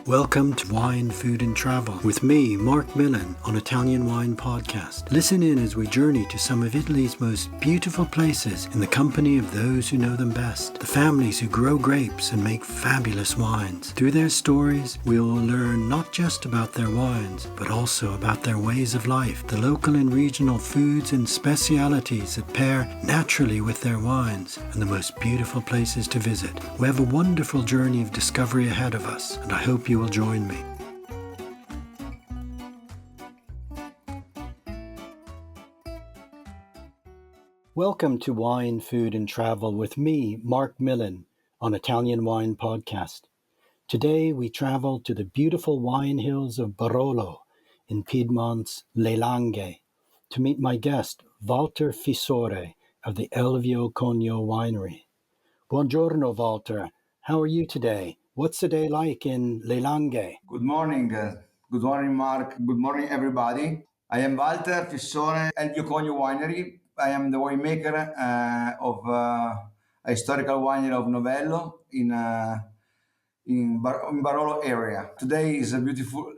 Welcome to Wine, Food and Travel with me, Marc Millon, on Italian Wine Podcast. Listen in as we journey to some of Italy's most beautiful places in the company of those who know them best, the families who grow grapes and make fabulous wines. Through their stories, we will learn not just about their wines, but also about their ways of life, the local and regional foods and specialities that pair naturally with their wines, and the most beautiful places to visit. We have a wonderful journey of discovery ahead of us, and I hope you will join me. Welcome to Wine, Food and Travel with me, Marc Millon, on Italian Wine Podcast. Today we travel to the beautiful wine hills of Barolo in Piedmont's Langhe to meet my guest, Valter Fissore of the Elvio Cogno Winery. Buongiorno, Valter. How are you today? What's the day like in Langhe? Good morning. Good morning, Mark. Good morning, everybody. I am Valter Fissore, Elvio Cogno Winery. I am the winemaker of a historical winery of Novello in Barolo area. Today is a beautiful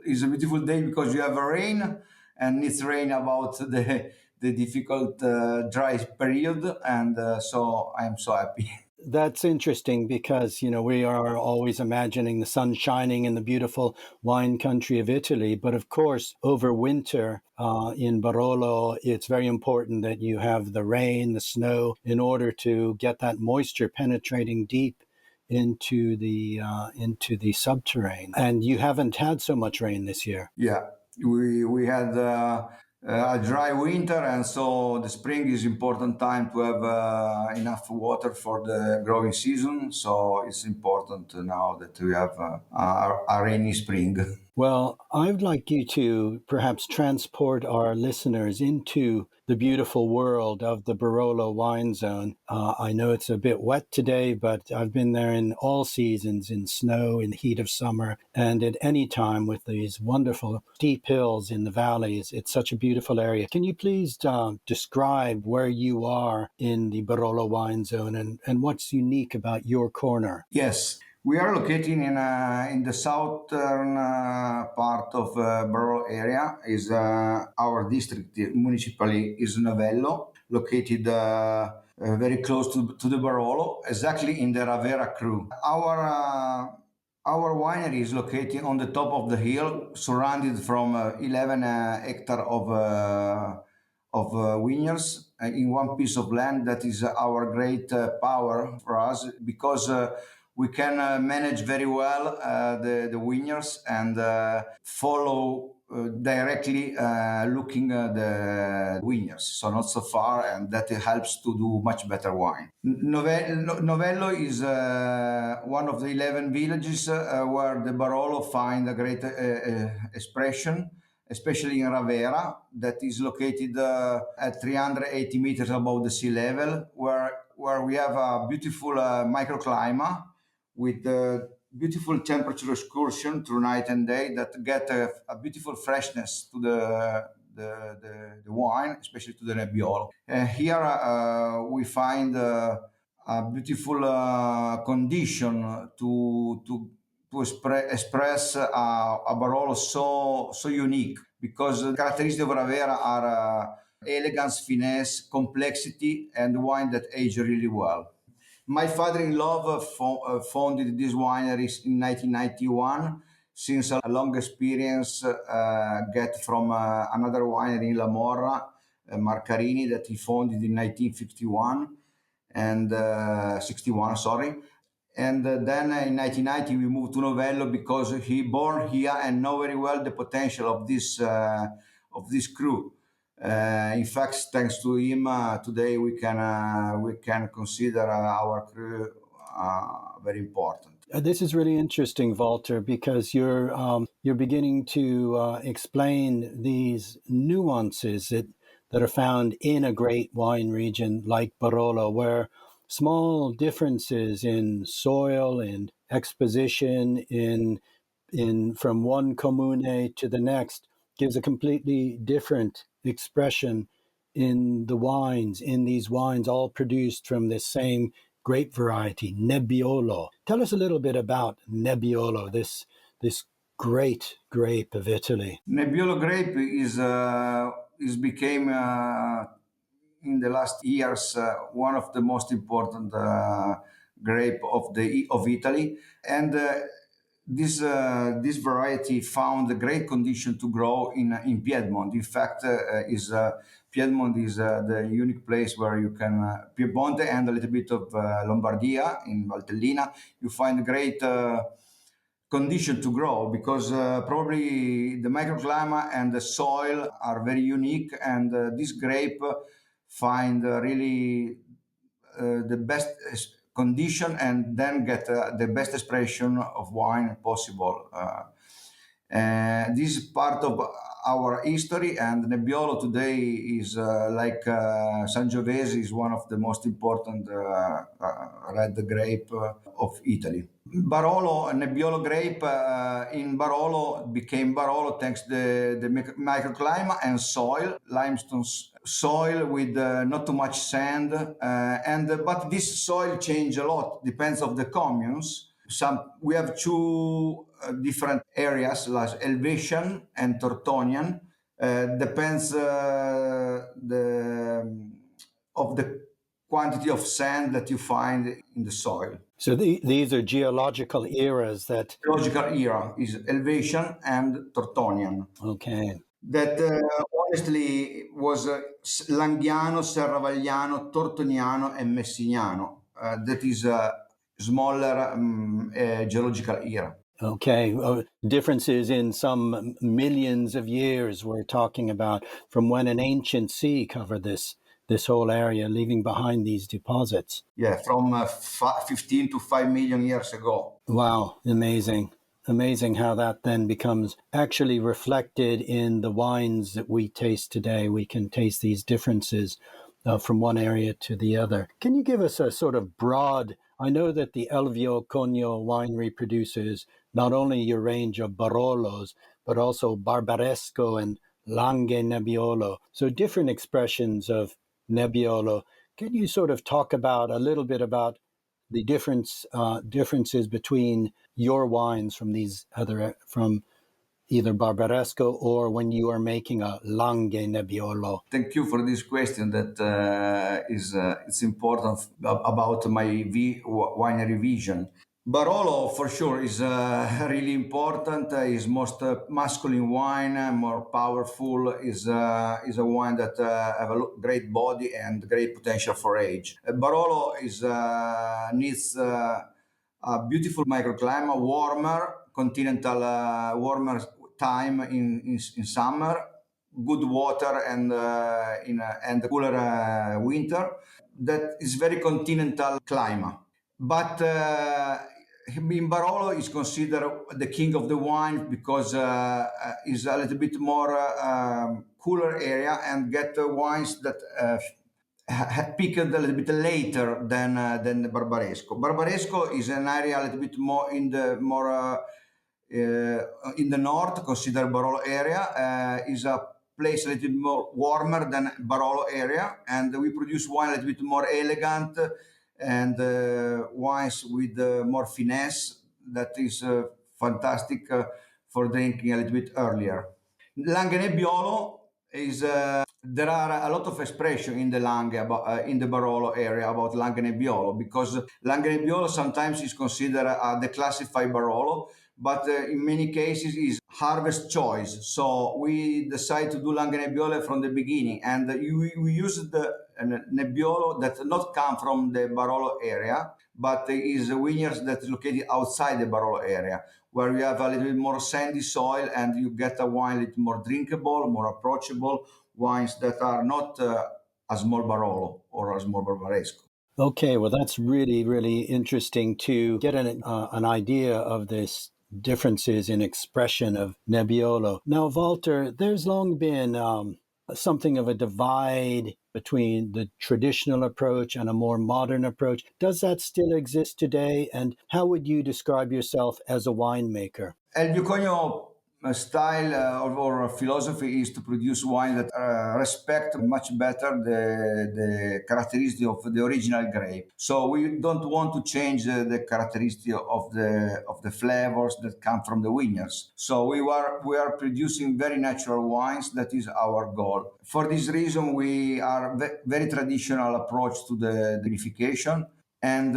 day because you have a rain, and it's rain about the difficult dry period, and so I am so happy. That's interesting because, we are always imagining the sun shining in the beautiful wine country of Italy. But of course, over winter in Barolo, it's very important that you have the rain, the snow, in order to get that moisture penetrating deep into the subterranean. And you haven't had so much rain this year. Yeah, we had a dry winter, and so the spring is important time to have enough water for the growing season. So it's important now that we have a rainy spring. Well, I'd like you to perhaps transport our listeners into the beautiful world of the Barolo wine zone. I know it's a bit wet today, but I've been there in all seasons, in snow, in the heat of summer, and at any time with these wonderful steep hills in the valleys. It's such a beautiful area. Can you please describe where you are in the Barolo wine zone and what's unique about your corner? Yes. We are located in the southern part of Barolo area. Is our district municipally is Novello, located very close to the Barolo, exactly in the Ravera crew. Our winery is located on the top of the hill, surrounded from 11 hectares of vineyards in one piece of land. That is our great power for us because we can manage very well the vineyards and follow directly looking at the vineyards, so not so far, and that helps to do much better wine. Novello is one of the 11 villages where the Barolo find a great expression, especially in Ravera, that is located at 380 meters above the sea level, where we have a beautiful microclimate with beautiful temperature excursion through night and day that get a beautiful freshness to the wine, especially to the Nebbiolo. Here we find a beautiful condition to express a Barolo so unique, because the characteristics of Ravera are elegance, finesse, complexity, and wine that age really well. My father-in-law founded this winery in 1991. Since a long experience get from another winery in La Morra, Marcarini, that he founded in 1951 and 61, sorry. And then in 1990 we moved to Novello because he born here and know very well the potential of this crew. In fact, thanks to him, today we can consider our crew very important. This is really interesting, Valter, because you're beginning to explain these nuances that are found in a great wine region like Barolo, where small differences in soil and exposition in from one comune to the next gives a completely different expression in these wines, all produced from this same grape variety, Nebbiolo. Tell us a little bit about Nebbiolo, this great grape of Italy. Nebbiolo grape is became in the last years one of the most important grape of Italy, and this variety found a great condition to grow in Piedmont. In fact, is Piedmont is the unique place where you can Piemonte and a little bit of Lombardia in Valtellina. You find great condition to grow because probably the microclimate and the soil are very unique, and this grape find really the best condition and then get the best expression of wine possible. This is part of our history, and Nebbiolo today is like Sangiovese is one of the most important red grape of Italy. Barolo, Nebbiolo grape in Barolo became Barolo thanks to the microclimate and soil, limestone soil with not too much sand, but this soil change a lot, depends of the communes. We have two different areas, like Helvetian and Tortonian. Depends of the quantity of sand that you find in the soil. So these are geological eras that... Geological era is Helvetian and Tortonian. Okay. That honestly was Langhiano, Serravagliano, Tortoniano, and Messiniano. That is a smaller geological era. Okay. Differences in some millions of years we're talking about from when an ancient sea covered this whole area, leaving behind these deposits. Yeah, from 15 to 5 million years ago. Wow, amazing. Amazing how that then becomes actually reflected in the wines that we taste today. We can taste these differences from one area to the other. Can you give us a sort of broad... I know that the Elvio Cogno winery produces not only your range of Barolos, but also Barbaresco and Langhe Nebbiolo. So different expressions of Nebbiolo. Can you sort of talk about a little bit about the differences between your wines from from either Barbaresco or when you are making a Langhe Nebbiolo? Thank you for this question. That it's important about my winery vision. Barolo for sure is really important. Is most masculine wine, more powerful. Is a wine that have a great body and great potential for age. Barolo is needs a beautiful microclimate, warmer continental, warmer time in summer, good water, and and cooler winter. That is very continental climate. But in Barolo is considered the king of the wine because is a little bit more cooler area and get wines that picked a little bit later than the Barbaresco. Barbaresco is an area a little bit more in the in the north, considered Barolo area, is a place a little bit more warmer than Barolo area, and we produce wine a little bit more elegant and wines with more finesse that is fantastic for drinking a little bit earlier. Langhe Nebbiolo is there are a lot of expression in the Langhe about in the Barolo area about Langhe Nebbiolo, because Langhe Nebbiolo sometimes is considered the classified Barolo, but in many cases is harvest choice. So we decide to do Langhe Nebbiolo from the beginning, and we use the Nebbiolo that not come from the Barolo area, but is vineyards that is located outside the Barolo area, where you have a little bit more sandy soil and you get a wine a little more drinkable, more approachable, wines that are not a small Barolo or a small Barbaresco. Okay, well, that's really, really interesting to get an idea of this differences in expression of Nebbiolo. Now, Valter, there's long been something of a divide between the traditional approach and a more modern approach. Does that still exist today? And how would you describe yourself as a winemaker? Elvio Cogno style or philosophy is to produce wine that respect much better the characteristic of the original grape. So we don't want to change the characteristic of the flavors that come from the vineyards. So we are producing very natural wines. That is our goal. For this reason, we are very traditional approach to the vinification, and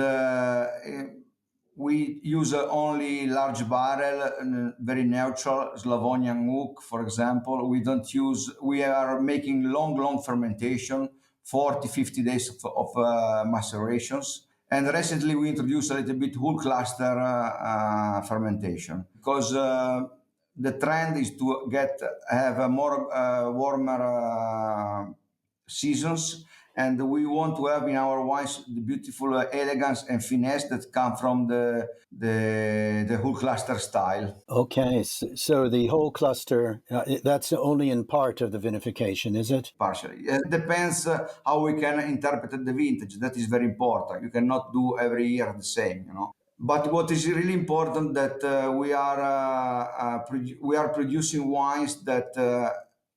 we use only large barrel, very neutral Slavonian oak, for example. We are making long fermentation, 40, 50 days of macerations. And recently we introduced a little bit whole cluster fermentation, because the trend is to have a more warmer seasons, and we want to have in our wines the beautiful elegance and finesse that come from the whole cluster style. Okay, so the whole cluster, that's only in part of the vinification, is it? Partially, it depends how we can interpret the vintage. That is very important. You cannot do every year the same, you know. But what is really important that we are producing wines that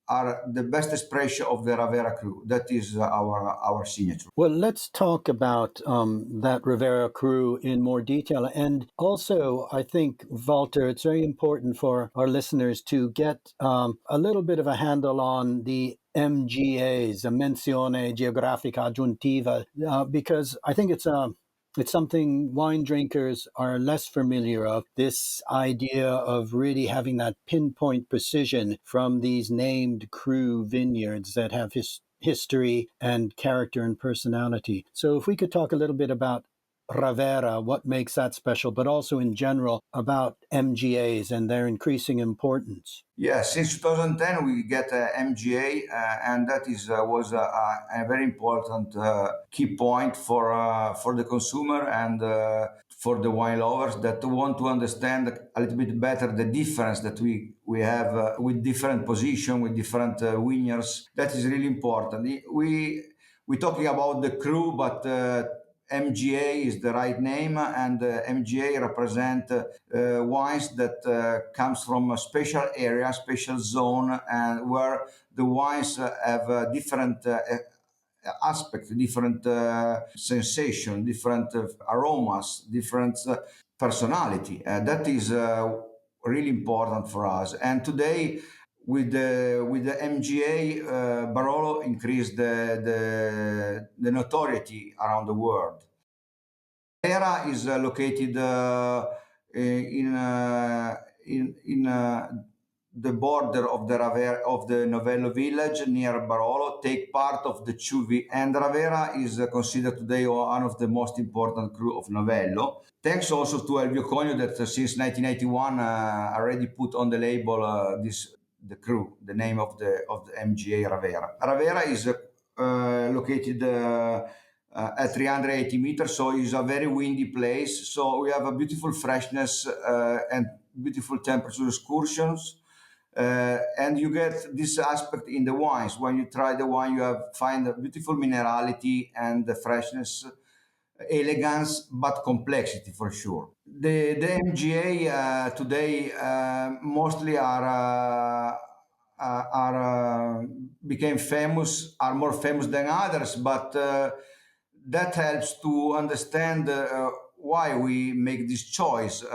are the best expression of the Ravera cru. That is our signature. Well, let's talk about that Ravera cru in more detail. And also, I think, Valter, it's very important for our listeners to get a little bit of a handle on the MGAs, a Menzione Geografica Aggiuntiva, because I think it's something wine drinkers are less familiar of, this idea of really having that pinpoint precision from these named cru vineyards that have history and character and personality. So if we could talk a little bit about Ravera, what makes that special, but also in general about MGAs and their increasing importance. Yeah, since 2010 we get MGA, and that was a very important key point for the consumer and for the wine lovers that want to understand a little bit better the difference that we have with different position, with different vineyards. That is really important. We're talking about the cru, but MGA is the right name, and MGA represent wines that comes from a special area, special zone, and where the wines have different aspects, different sensation, different aromas, different personality. That is really important for us. And today, with the MGA, Barolo increased the notoriety around the world. Ravera is located in the border of the Novello village near Barolo, take part of the Chuvi, and Ravera is considered today one of the most important cru of Novello. Thanks also to Elvio Cogno that since 1981 already put on the label the cru, the name of the MGA Ravera. Ravera is located at 380 meters, so it's a very windy place. So we have a beautiful freshness and beautiful temperature excursions. And you get this aspect in the wines. When you try the wine, find a beautiful minerality and the freshness, elegance, but complexity for sure. The MGA today mostly became famous, are more famous than others, but that helps to understand why we make this choice,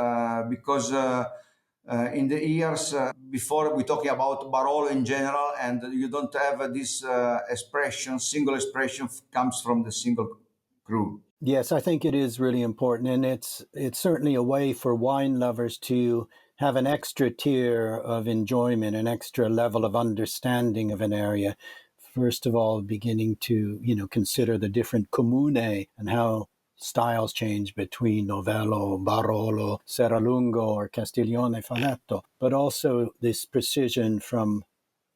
because in the years before we talking about Barolo in general, and you don't have this single expression comes from the single cru. Yes, I think it is really important, and it's certainly a way for wine lovers to have an extra tier of enjoyment, an extra level of understanding of an area. First of all, beginning to consider the different comune and how styles change between Novello, Barolo, Serralungo, or Castiglione Faletto, but also this precision from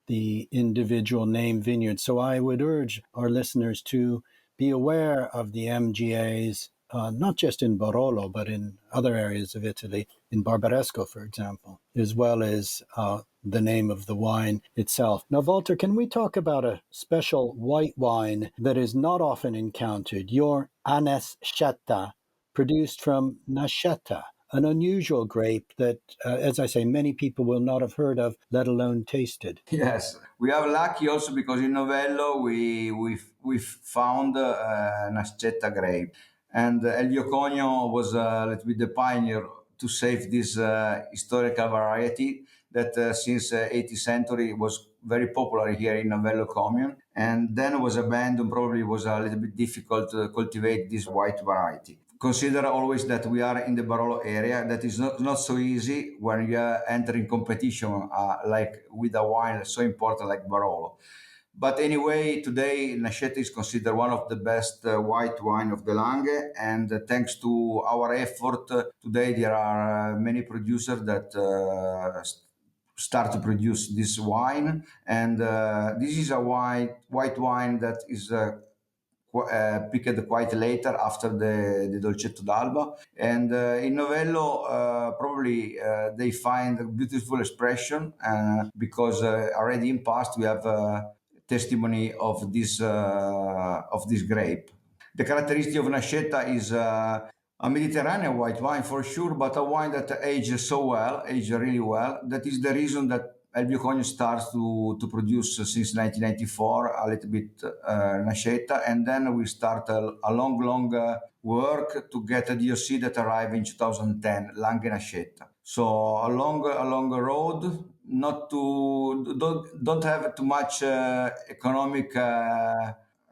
the individual name vineyard. So I would urge our listeners to be aware of the MGAs, not just in Barolo, but in other areas of Italy, in Barbaresco, for example, as well as the name of the wine itself. Now, Valter, can we talk about a special white wine that is not often encountered, your Anescetta, produced from Nascetta, an unusual grape that, as I say, many people will not have heard of, let alone tasted. Yes, we are lucky also because in Novello we found Nascetta grape, and Elvio Cogno was a little bit the pioneer to save this historical variety that since 18th century was very popular here in Novello commune, and then was abandoned. Probably was a little bit difficult to cultivate this white variety. Consider always that we are in the Barolo area. That is not so easy when you are entering competition like with a wine so important like Barolo. But anyway, today Nascetta is considered one of the best white wine of the Langhe, and thanks to our effort, today there are many producers that start to produce this wine, and this is a white wine that is picked quite later after the Dolcetto d'Alba. And in Novello, probably they find a beautiful expression because already in past we have testimony of this grape. The characteristic of Nascetta is a Mediterranean white wine for sure, but a wine that ages so well, ages really well. That is the reason that Elvio Cogno starts to produce since 1994 a little bit Nascetta, and then we start a long work to get a DOC that arrived in 2010, Langhe Nascetta. So a long road, not to don't have too much economic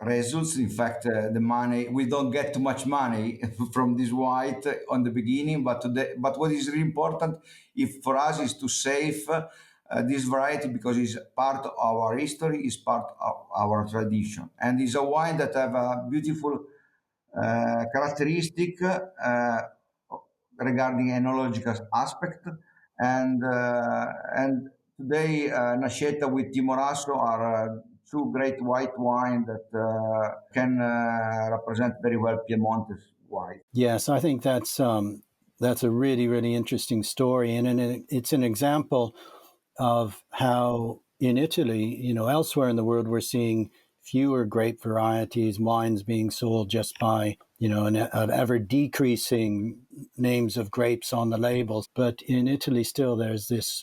results. In fact, the money we don't get too much money from this white on the beginning, but but what is really important if for us is to save this variety because it's part of our history, is part of our tradition, and is a wine that have a beautiful characteristic regarding enological aspect, and today Nascetta with Timorasso are two great white wine that can represent very well Piemonte's white. Yes, I think that's a really, really interesting story, and it's an example of how in Italy, elsewhere in the world, we're seeing fewer grape varieties, wines being sold just by, an ever decreasing names of grapes on the labels. But in Italy, still, there's this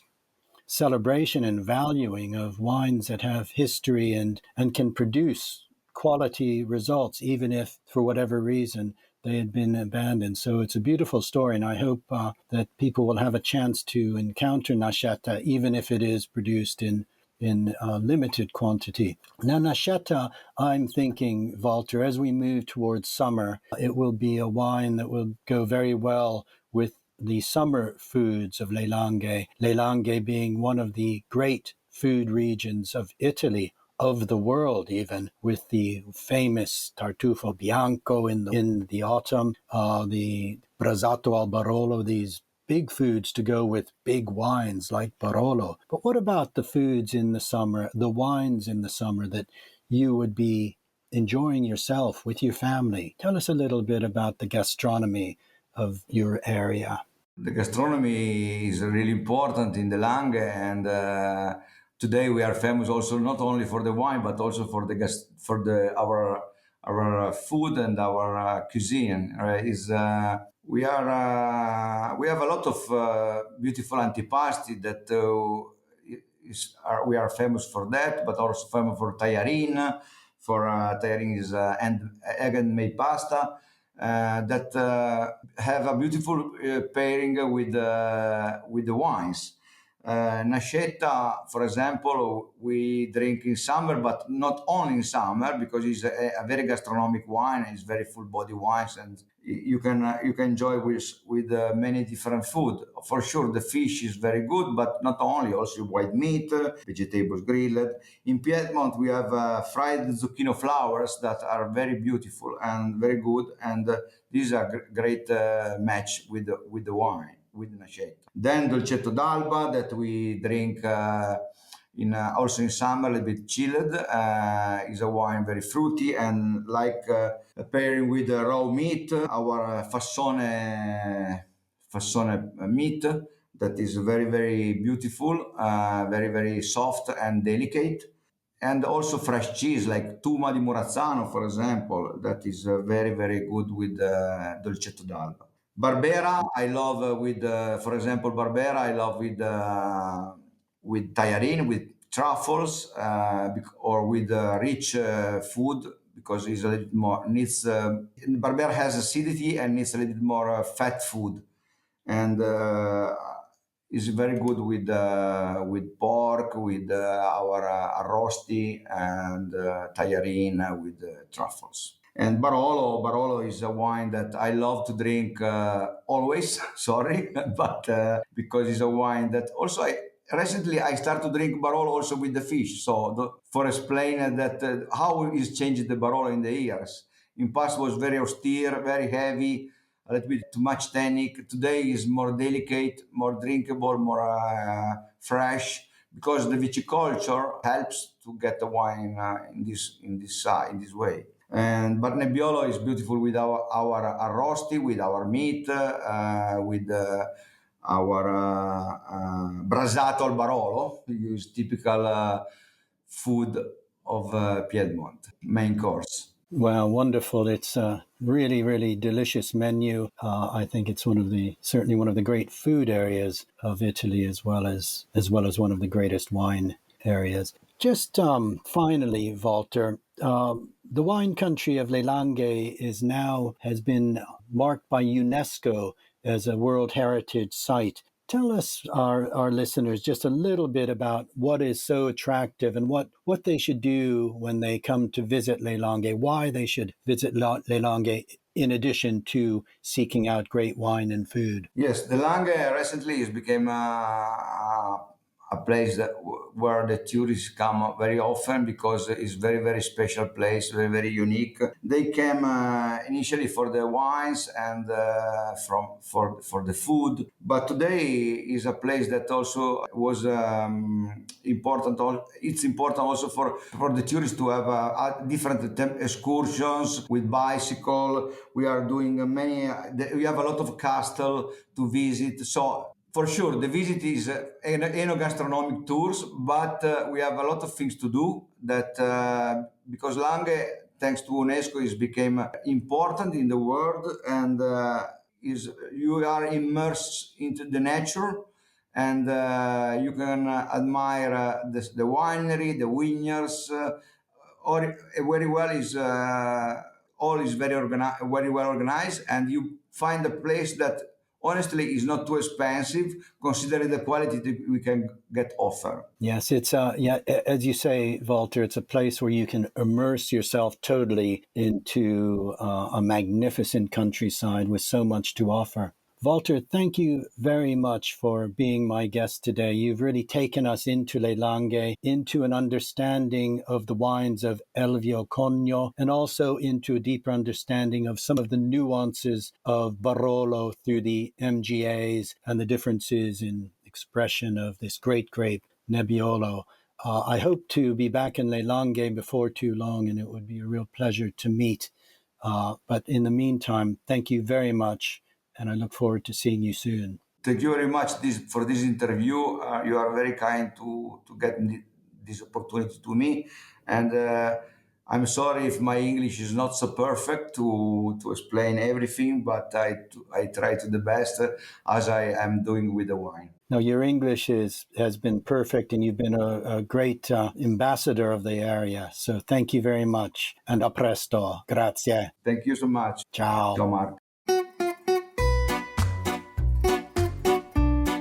celebration and valuing of wines that have history and can produce quality results, even if for whatever reason they had been abandoned. So it's a beautiful story, and I hope that people will have a chance to encounter Nascetta, even if it is produced in limited quantity. Now, Nascetta, I'm thinking, Valter, as we move towards summer, it will be a wine that will go very well with the summer foods of Le Langhe. Le Langhe being one of the great food regions of Italy, of the world even, with the famous tartufo bianco in the autumn, the brasato al Barolo, these big foods to go with big wines like Barolo. But what about the foods in the summer, the wines in the summer that you would be enjoying yourself with your family? Tell us a little bit about the gastronomy of your area. The gastronomy is really important in the Langhe, and today we are famous also not only for the wine but also for our food and our cuisine. Right? We have a lot of beautiful antipasti that we are famous for that, but also famous for tajarin. For tajarin is and egg and made pasta that have a beautiful pairing with the wines. Nascetta, for example, we drink in summer, but not only in summer because it's a very gastronomic wine. It's very full body wines, and you can enjoy with many different food. For sure, the fish is very good, but not only, also white meat, vegetables grilled. In Piedmont, we have fried zucchini flowers that are very beautiful and very good, and these are great match with the wine, with Nascetta. Then Dolcetto d'Alba that we drink in also in summer, a little bit chilled. Is a wine very fruity and like pairing with raw meat. Our fassone meat that is very beautiful, very soft and delicate. And also fresh cheese like Tuma di Morazzano, for example, that is very good with Dolcetto d'Alba. Barbera, I love for example, Barbera, I love with tajarin, with truffles, or with rich food because it's a little bit more needs. Barbera has acidity and needs a little bit more fat food, and is very good with pork, with our arrosti and tajarin with truffles. And Barolo is a wine that I love to drink always. Sorry, but because it's a wine that also recently I started to drink Barolo also with the fish. So for explain that how is changed the Barolo in the years. In past was very austere, very heavy, a little bit too much tannic. Today is more delicate, more drinkable, more fresh because the viticulture helps to get the wine in this way. And but Nebbiolo is beautiful with our arrosti, with our meat, with our brasato al Barolo, use typical food of Piedmont, main course. Wow, wonderful. It's a really, really delicious menu. I think it's certainly one of the great food areas of Italy, as well as one of the greatest wine areas. Just finally, Walter, the wine country of Le Langhe has been marked by UNESCO as a World Heritage Site. Tell us, our listeners, just a little bit about what is so attractive and what they should do when they come to visit Le Langhe, why they should visit Le Langhe in addition to seeking out great wine and food. Yes, the Langhe recently has become a place where the tourists come very often because it's very, very special place, very, very unique. They came initially for the wines and for the food, but today is a place that also was important. It's important also for the tourists to have different excursions with bicycle. We are doing we have a lot of castle to visit. So for sure, the visit is enogastronomic tours, but we have a lot of things to do because Langhe, thanks to UNESCO, is became important in the world and you are immersed into the nature and you can admire the winery, the vineyards, or very well is all is very well organized, and you find a place that honestly is not too expensive considering the quality that we can get offer. Yes, it's as you say, Walter, it's a place where you can immerse yourself totally into a magnificent countryside with so much to offer. Walter, thank you very much for being my guest today. You've really taken us into Le Langhe, into an understanding of the wines of Elvio Cogno, and also into a deeper understanding of some of the nuances of Barolo through the MGAs and the differences in expression of this great grape, Nebbiolo. I hope to be back in Le Langhe before too long, and it would be a real pleasure to meet. But in the meantime, thank you very much. And I look forward to seeing you soon. Thank you very much for this interview. You are very kind to get this opportunity to me. And I'm sorry if my English is not so perfect to explain everything, but I try to the best as I am doing with the wine. No, your English has been perfect, and you've been a great ambassador of the area. So thank you very much. And a presto. Grazie. Thank you so much. Ciao. Ciao, Mark.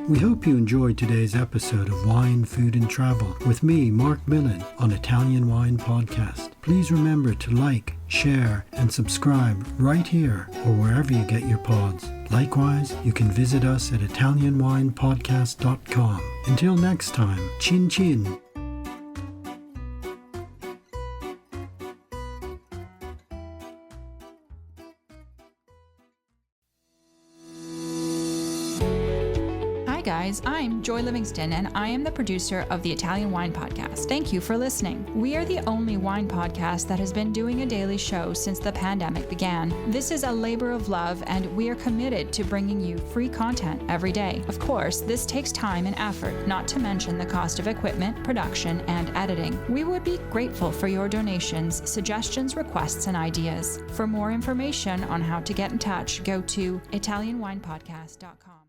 We hope you enjoyed today's episode of Wine, Food and Travel with me, Marc Millon, on Italian Wine Podcast. Please remember to like, share and subscribe right here or wherever you get your pods. Likewise, you can visit us at italianwinepodcast.com. Until next time, chin chin. Hi guys. guys. I'm Joy Livingston, and I am the producer of the Italian Wine Podcast. Thank you for listening. We are the only wine podcast that has been doing a daily show since the pandemic began. This is a labor of love, and we are committed to bringing you free content every day. Of course, this takes time and effort, not to mention the cost of equipment, production, and editing. We would be grateful for your donations, suggestions, requests, and ideas. For more information on how to get in touch, go to ItalianWinePodcast.com.